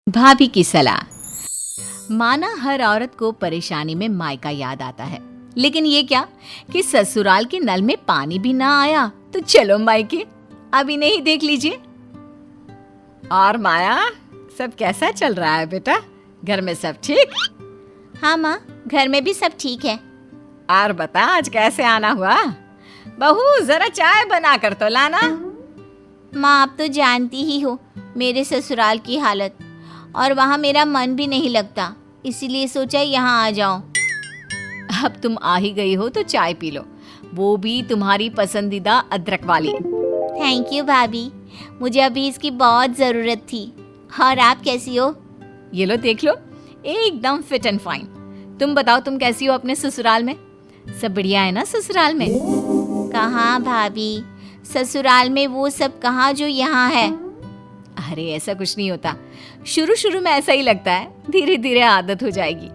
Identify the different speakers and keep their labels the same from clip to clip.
Speaker 1: भाभी की सलाह। माना हर औरत को परेशानी में मायका याद आता है, लेकिन ये क्या कि ससुराल के नल में पानी भी ना आया तो चलो मायके, अब इन्हें ही देख लीजिए।
Speaker 2: और माया, सब कैसा चल रहा है बेटा? घर में सब ठीक?
Speaker 3: हाँ माँ, घर में भी सब ठीक है।
Speaker 2: और बता, आज कैसे आना हुआ? बहू जरा चाय बना कर तो लाना।
Speaker 3: माँ, आप तो जानती ही हो मेरे ससुराल की हालत, और वहाँ मेरा मन भी नहीं लगता, इसीलिए सोचा यहाँ आ जाऊं।
Speaker 1: अब तुम आ ही गई हो तो चाय पी लो, वो भी तुम्हारी पसंदीदा अदरक वाली।
Speaker 3: थैंक यू भाभी, मुझे अभी इसकी बहुत ज़रूरत थी। और आप कैसी हो?
Speaker 1: ये लो देख लो, एकदम फिट एंड फाइन। तुम बताओ, तुम कैसी हो अपने ससुराल में? सब बढ़िया है ना ससुराल में?
Speaker 3: कहाँ भाभी, ससुराल में वो सब कहाँ जो यहाँ है।
Speaker 1: अरे ऐसा कुछ नहीं होता, शुरू शुरू में ऐसा ही लगता है, धीरे धीरे आदत हो जाएगी।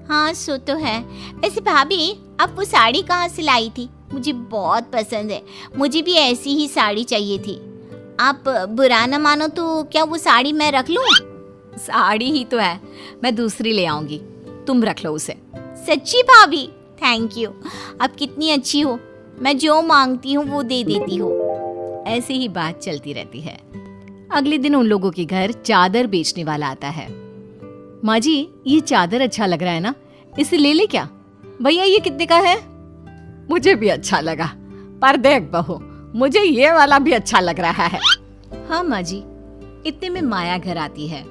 Speaker 3: हाँ सो तो है। वैसे भाभी, आप वो साड़ी कहाँ से लाई थी? मुझे बहुत पसंद है, मुझे भी ऐसी ही साड़ी चाहिए थी। आप बुरा न मानो तो क्या वो साड़ी मैं रख लूँ?
Speaker 1: साड़ी ही तो है, मैं दूसरी ले आऊंगी, तुम रख लो उसे।
Speaker 3: सच्ची भाभी? थैंक यू, आप कितनी अच्छी हो, मैं जो मांगती हूँ वो दे देती हो।
Speaker 1: ऐसे ही बात चलती रहती है। अगले दिन उन लोगों के घर चादर बेचने वाला आता है। माँ जी, ये चादर अच्छा लग रहा है ना, इसे ले ले क्या? भैया ये कितने का है?
Speaker 2: मुझे भी अच्छा लगा, पर देख बहू, मुझे ये वाला भी अच्छा लग रहा है।
Speaker 1: हाँ माँ जी। इतने में माया घर आती है।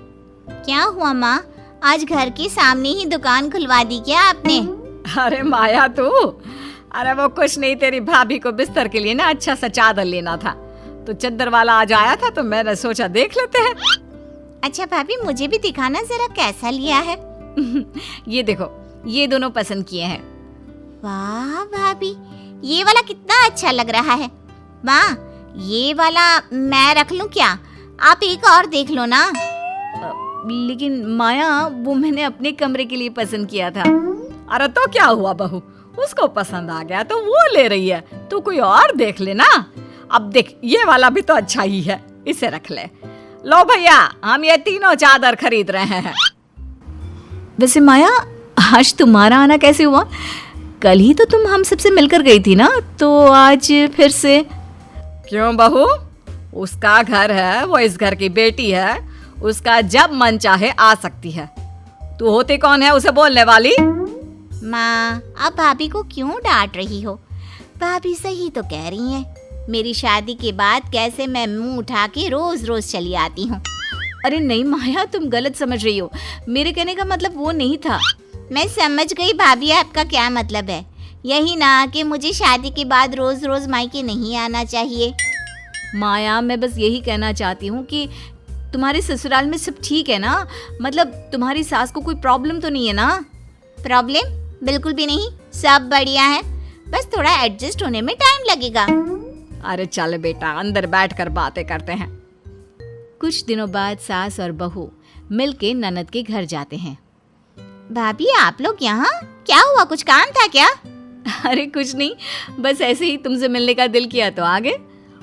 Speaker 3: क्या हुआ माँ, आज घर के सामने ही दुकान खुलवा दी क्या आपने?
Speaker 2: अरे माया तू, अरे वो कुछ नहीं, तेरी भाभी को बिस्तर के लिए ना अच्छा सा चादर लेना था, तो चद्दर वाला आज आया था तो मैंने सोचा देख लेते हैं।
Speaker 3: अच्छा भाभी, मुझे भी दिखाना जरा कैसा लिया है।
Speaker 1: ये देखो, ये दोनों पसंद किए हैं।
Speaker 3: वाह भाभी, ये वाला कितना अच्छा लग रहा है। माँ, ये वाला मैं रख लूं क्या? आप एक और देख लो ना।
Speaker 1: लेकिन माया, वो मैंने अपने कमरे के लिए पसंद किया था।
Speaker 2: अरे तो क्या हुआ बहू, उसको पसंद आ गया तो वो ले रही है, तू कोई और देख लेना। अब देख, ये वाला भी तो अच्छा ही है, इसे रख ले। लो भैया, हम ये तीनों चादर खरीद रहे हैं।
Speaker 1: वैसे माया, आज तुम्हारा आना कैसे हुआ? कल ही तो तुम हम सबसे मिलकर गई थी ना, तो आज फिर से?
Speaker 2: क्यों बहू, उसका घर है, वो इस घर की बेटी है, उसका जब मन चाहे आ सकती है। तू होती कौन है उसे बोलने वाली?
Speaker 3: माँ, आप भाभी को क्यों डांट रही हो? भाभी सही तो कह रही हैं। मेरी शादी के बाद कैसे मैं मुंह उठा के रोज रोज चली आती हूँ।
Speaker 1: अरे नहीं माया, तुम गलत समझ रही हो, मेरे कहने का मतलब वो नहीं था।
Speaker 3: मैं समझ गई भाभी, आपका क्या मतलब है। यही ना कि मुझे शादी के बाद रोज रोज मायके नहीं आना चाहिए।
Speaker 1: माया, मैं बस यही कहना चाहती हूँ कि तुम्हारे ससुराल में सब ठीक है ना? मतलब तुम्हारी सास को कोई प्रॉब्लम तो नहीं है ना?
Speaker 3: प्रॉब्लम? बिल्कुल भी नहीं, सब बढ़िया है, बस थोड़ा एडजस्ट होने में टाइम लगेगा।
Speaker 2: अरे चल बेटा, अंदर बैठकर बातें करते हैं।
Speaker 1: कुछ दिनों बाद सास और बहू मिलके ननद के घर जाते हैं।
Speaker 3: भाभी, आप लोग यहाँ? क्या हुआ, कुछ काम था क्या?
Speaker 1: अरे कुछ नहीं, बस ऐसे ही तुमसे मिलने का दिल किया तो आ गए।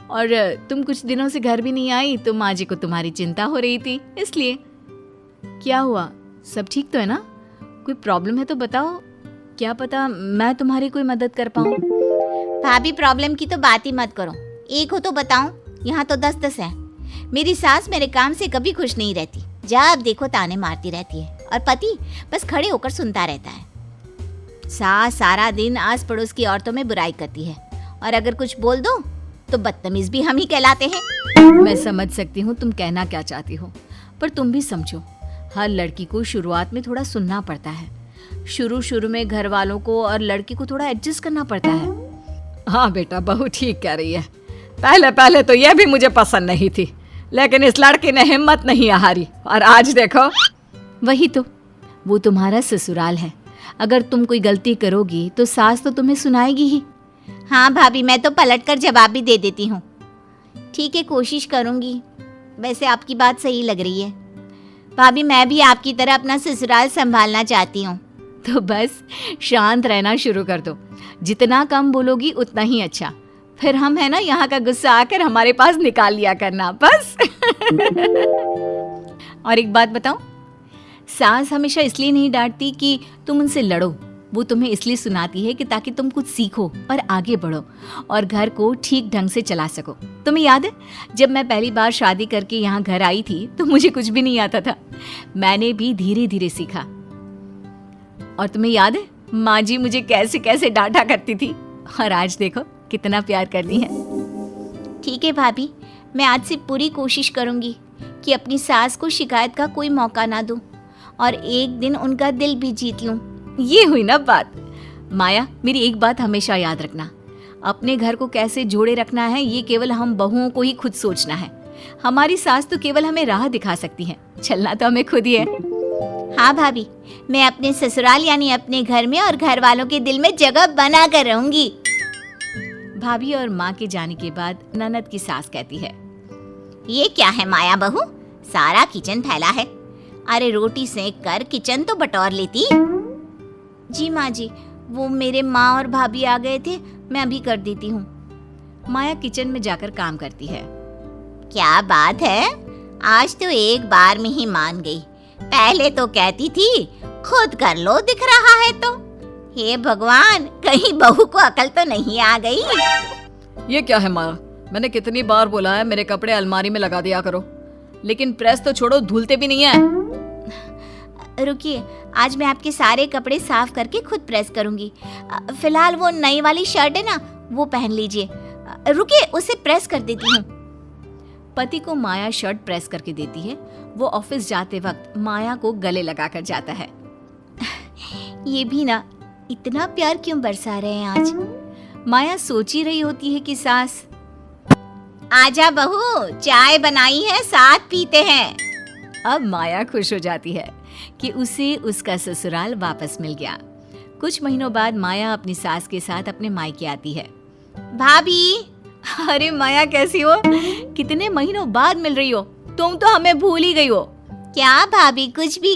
Speaker 1: और तुम कुछ दिनों से घर भी नहीं आई तो माँ जी को तुम्हारी चिंता हो रही थी, इसलिए। क्या हुआ, सब ठीक तो है ना? कोई प्रॉब्लम है तो बताओ, क्या पता मैं तुम्हारी कोई मदद कर पाऊँ।
Speaker 3: भाभी, प्रॉब्लम की तो बात ही मत करो, एक हो तो बताऊं, यहाँ तो 10-10 है। मेरी सास मेरे काम से कभी खुश नहीं रहती, जब देखो ताने मारती रहती है, और पति बस खड़े होकर सुनता रहता है। सास सारा दिन आस पड़ोस की औरतों में बुराई करती है, और अगर कुछ बोल दो तो बदतमीज भी हम ही कहलाते हैं।
Speaker 1: मैं समझ सकती हूँ तुम कहना क्या चाहती हो, पर तुम भी समझो, हर लड़की को शुरुआत में थोड़ा सुनना पड़ता है। शुरू में घर वालों को और लड़की को थोड़ा एडजस्ट करना पड़ता है।
Speaker 2: हाँ बेटा, बहू ठीक कह रही है। पहले पहले तो ये भी मुझे पसंद नहीं थी, लेकिन इस लड़की ने हिम्मत नहीं हारी, और आज देखो।
Speaker 1: वही तो, वो तुम्हारा ससुराल है, अगर तुम कोई गलती करोगी तो सास तो तुम्हें सुनाएगी ही।
Speaker 3: हाँ भाभी, मैं तो पलटकर जवाब भी दे देती हूँ। ठीक है, कोशिश करूँगी। वैसे आपकी बात सही लग रही है भाभी, मैं भी आपकी तरह अपना ससुराल संभालना चाहती हूँ।
Speaker 1: तो बस शांत रहना शुरू कर दो, जितना कम बोलोगी उतना ही अच्छा। फिर हम है ना, यहाँ का गुस्सा आकर हमारे पास निकाल लिया करना बस। और एक बात बताऊं, सास हमेशा इसलिए नहीं डांटती कि तुम उनसे लड़ो, वो तुम्हें इसलिए सुनाती है कि ताकि तुम कुछ सीखो और आगे बढ़ो और घर को ठीक ढंग से चला सको। तुम्हें याद है जब मैं पहली बार शादी करके यहाँ घर आई थी तो मुझे कुछ भी नहीं आता था, मैंने भी धीरे धीरे सीखा। और तुम्हें याद है माँ जी मुझे कैसे कैसे डांटा करती थी, और आज देखो कितना प्यार करती है।
Speaker 3: ठीक है भाभी, मैं आज से पूरी कोशिश करूंगी कि अपनी सास को शिकायत का कोई मौका ना दूं और एक दिन उनका दिल भी जीत लूं।
Speaker 1: ये हुई ना बात। माया, मेरी एक बात हमेशा याद रखना, अपने घर को कैसे जोड़े रखना है ये केवल हम बहुओं को ही खुद सोचना है। हमारी सास तो केवल हमें राह दिखा सकती है, चलना तो हमें खुद ही है।
Speaker 3: हाँ भाभी, मैं अपने ससुराल यानी अपने घर में और घर वालों के दिल में जगह बना कर रहूंगी।
Speaker 1: भाभी और माँ के जाने के बाद ननद की सास कहती है,
Speaker 3: ये क्या है माया बहू, सारा किचन फैला है। अरे रोटी सेक कर किचन तो बटोर लेती। जी माँ जी, वो मेरे माँ और भाभी आ गए थे, मैं अभी कर देती हूँ।
Speaker 1: माया किचन में जाकर काम करती है।
Speaker 3: क्या बात है, आज तो एक बार में ही मान गई। पहले तो कहती थी खुद कर लो दिख रहा है तो। हे भगवान, कहीं बहू को अकल तो नहीं आ गई।
Speaker 2: ये क्या है माया, मैंने कितनी बार बोला है मेरे कपड़े अलमारी में लगा दिया करो, लेकिन प्रेस तो छोड़ो, धुलते भी नहीं है।
Speaker 3: रुकिए, आज मैं आपके सारे कपड़े साफ करके खुद प्रेस करूंगी। फिलहाल वो नई वाली शर्ट है ना, वो पहन लीजिए। रुकिए, उसे प्रेस कर देती हूँ।
Speaker 1: पति को माया शर्ट प्रेस करके देती है। वो ऑफिस जाते वक्त माया को गले लगाकर जाता है।
Speaker 3: ये भी ना इतना प्यार क्यों बरसा रहे हैं आज।
Speaker 1: माया सोच ही रही होती है कि सास,
Speaker 3: आजा बहू, चाय बनाई है, साथ पीते हैं।
Speaker 1: अब माया खुश हो जाती है कि उसे उसका ससुराल वापस मिल गया। कुछ महीनों बाद माया अपनी सास के साथ अपने मायके आती है।
Speaker 3: भाभी,
Speaker 1: अरे माया कैसी हो, कितने महीनों बाद मिल रही हो, तुम तो हमें भूल ही गई हो।
Speaker 3: क्या भाभी, कुछ भी,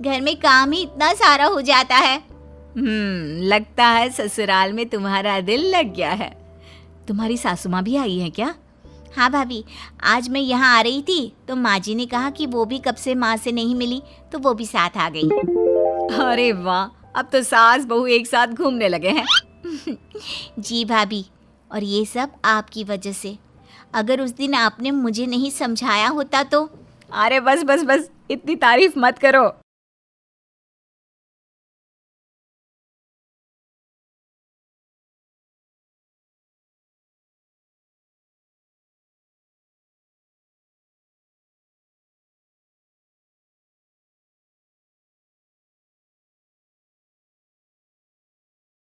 Speaker 3: घर में काम ही इतना सारा हो जाता है।
Speaker 1: लगता है ससुराल में तुम्हारा दिल लग गया है। तुम्हारी सासू माँ भी आई है क्या?
Speaker 3: हाँ भाभी, आज मैं यहाँ आ रही थी तो माँ जी ने कहा कि वो भी कब से माँ से नहीं मिली, तो वो भी साथ आ गई।
Speaker 1: अरे वाह, अब तो सास बहू एक साथ घूमने लगे हैं।
Speaker 3: जी भाभी, और ये सब आपकी वजह से। अगर उस दिन आपने मुझे नहीं समझाया होता तो।
Speaker 1: अरे बस बस बस, इतनी तारीफ मत करो।